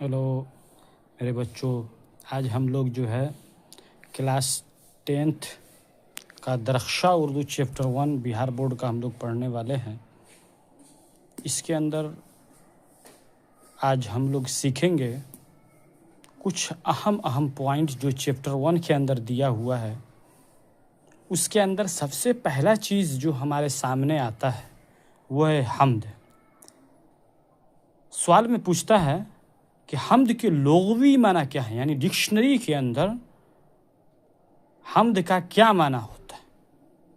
Hello मेरे बच्चों, आज हम लोग जो है क्लास 10th का दरख्शा उर्दू चैप्टर 1 बिहार बोर्ड का हम लोग पढ़ने वाले हैं। इसके अंदर आज हम लोग सीखेंगे कुछ अहम पॉइंट जो चैप्टर 1 के अंदर दिया हुआ है। उसके अंदर सबसे पहला चीज़ जो हमारे सामने आता है वो है हम्द। सवाल में पूछता है कि हम्द के लुग़वी माना क्या है, यानी डिक्शनरी के अंदर हम्द का क्या माना होता है।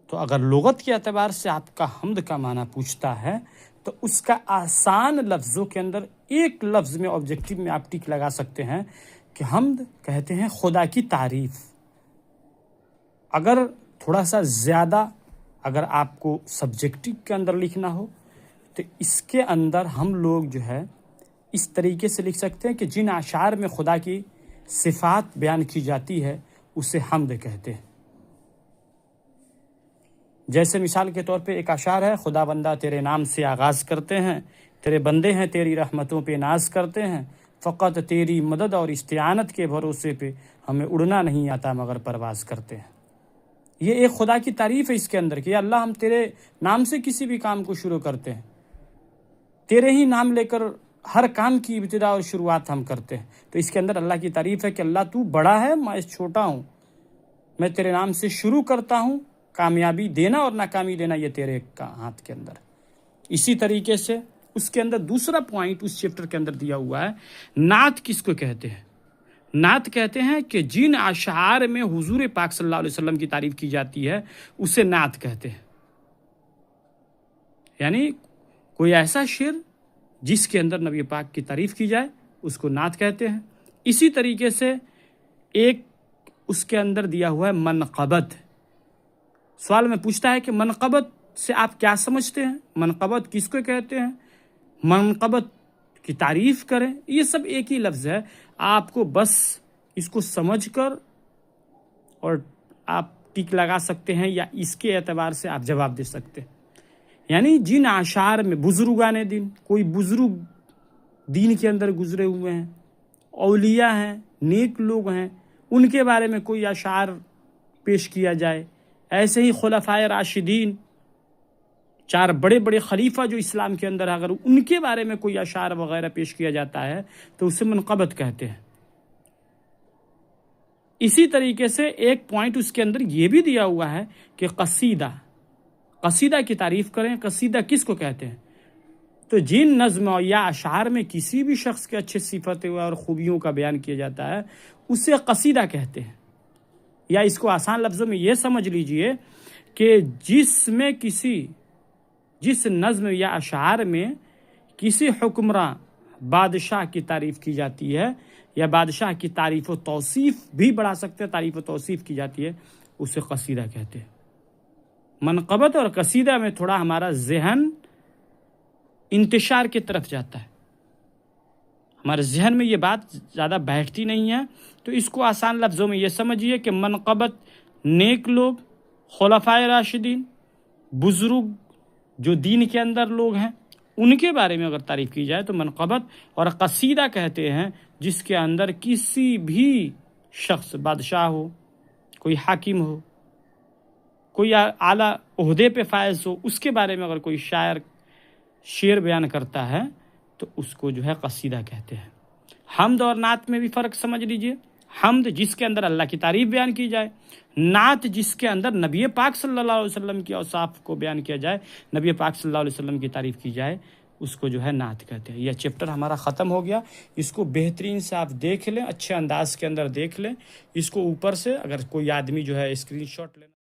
तो अगर लुग़त के एतबार से आपका हम्द का माना पूछता है तो उसका आसान लफ्ज़ों के अंदर एक लफ्ज़ में ऑब्जेक्टिव में आप टिक लगा सकते हैं कि हम्द कहते हैं खुदा की तारीफ़। अगर थोड़ा सा ज़्यादा अगर आपको सब्जेक्टिव के अंदर लिखना हो तो इसके अंदर हम लोग जो है इस तरीके से लिख सकते हैं कि जिन अशार में खुदा की सिफ़ात बयान की जाती है उसे हम्द कहते हैं। जैसे मिसाल के तौर पे एक अशार है, खुदा बंदा तेरे नाम से आगाज़ करते हैं, तेरे बंदे हैं तेरी रहमतों पे नाज करते हैं, फ़कत तेरी मदद और इस्तिआनत के भरोसे पे हमें उड़ना नहीं आता मगर परवाज़ करते हैं। ये एक खुदा की तारीफ़ है इसके अंदर कि अल्लाह हम तेरे नाम से किसी भी काम को शुरू करते हैं, तेरे ही नाम लेकर हर काम की इब्तिदा और शुरुआत हम करते हैं। तो इसके अंदर अल्लाह की तारीफ़ है कि अल्लाह तू बड़ा है, मैं छोटा हूँ, मैं तेरे नाम से शुरू करता हूँ, कामयाबी देना और नाकामी देना ये तेरे का हाथ के अंदर। इसी तरीके से उसके अंदर दूसरा पॉइंट उस चैप्टर के अंदर दिया हुआ है, नात किसको कहते हैं। नात कहते हैं कि जिन अशार में हुजूर पाक सल्लल्लाहु अलैहि वसल्लम की तारीफ़ की जाती है उसे नात कहते हैं। यानी कोई ऐसा शेर जिसके अंदर नबी पाक की तारीफ़ की जाए उसको नात कहते हैं। इसी तरीके से एक उसके अंदर दिया हुआ है मनक़बत। सवाल में पूछता है कि मनक़बत से आप क्या समझते हैं, मनक़बत किसको कहते हैं, मनक़बत की तारीफ़ करें। ये सब एक ही लफ्ज़ है, आपको बस इसको समझकर और आप टिक लगा सकते हैं या इसके एतबार से आप जवाब दे सकते हैं। यानी जिन आशार में बुजुर्गाने दिन, कोई बुजुर्ग दीन के अंदर गुजरे हुए हैं, औलिया हैं, नेक लोग हैं, उनके बारे में कोई अशार पेश किया जाए। ऐसे ही खुलफाए राशिदीन, 4 बड़े बड़े खलीफा जो इस्लाम के अंदर, अगर उनके बारे में कोई अशार वगैरह पेश किया जाता है तो उसे मनक़बत कहते हैं। इसी तरीके से एक पॉइंट उसके अंदर ये भी दिया हुआ है कि कसीदा की तारीफ़ करें। कसीदा किसको कहते हैं, तो जिन नज़्म या अशार में किसी भी शख्स के अच्छे सिफतें और ख़ूबियों का बयान किया जाता है उसे कसीदा कहते हैं। या इसको आसान लफ्ज़ों में ये समझ लीजिए कि जिस नज़्म या अशार में किसी हुक्मरान बादशाह की तारीफ़ की जाती है या बादशाह की तारीफ़ व तौसीफ़ भी बढ़ा सकते हैं, तारीफ़ व तौसीफ़ की जाती है, उसे कसीदा कहते हैं। मनक़बत और कसीदा में थोड़ा हमारा ज़हन इंतशार की तरफ जाता है, हमारे जहन में ये बात ज़्यादा बैठती नहीं है। तो इसको आसान लफ्ज़ों में ये समझिए कि मनक़बत नेक लोग, खुलफाए राशिदीन, बुज़ुर्ग जो दीन के अंदर लोग हैं, उनके बारे में अगर तारीफ़ की जाए तो मनक़बत। और कसीदा कहते हैं जिसके अंदर किसी भी शख्स, बादशाह हो, कोई हाकिम हो, कोई आला ओहदे पे फायज हो, उसके बारे में अगर कोई शायर शेर बयान करता है तो उसको जो है कसीदा कहते हैं। हम्द और नात में भी फ़र्क समझ लीजिए। हम्द जिसके अंदर अल्लाह की तारीफ़ बयान की जाए, नात जिसके अंदर नबी पाक सल्लल्लाहु अलैहि वसल्लम की औसाफ को बयान किया जाए, नबी पाक सल्लल्लाहु अलैहि वसल्लम की तारीफ़ की जाए, उसको जो है नात कहते हैं। यह चैप्टर हमारा ख़त्म हो गया। इसको बेहतरीन से आप देख लें, अच्छे अंदाज के अंदर देख लें। इसको ऊपर से अगर कोई आदमी जो है स्क्रीनशॉट लेना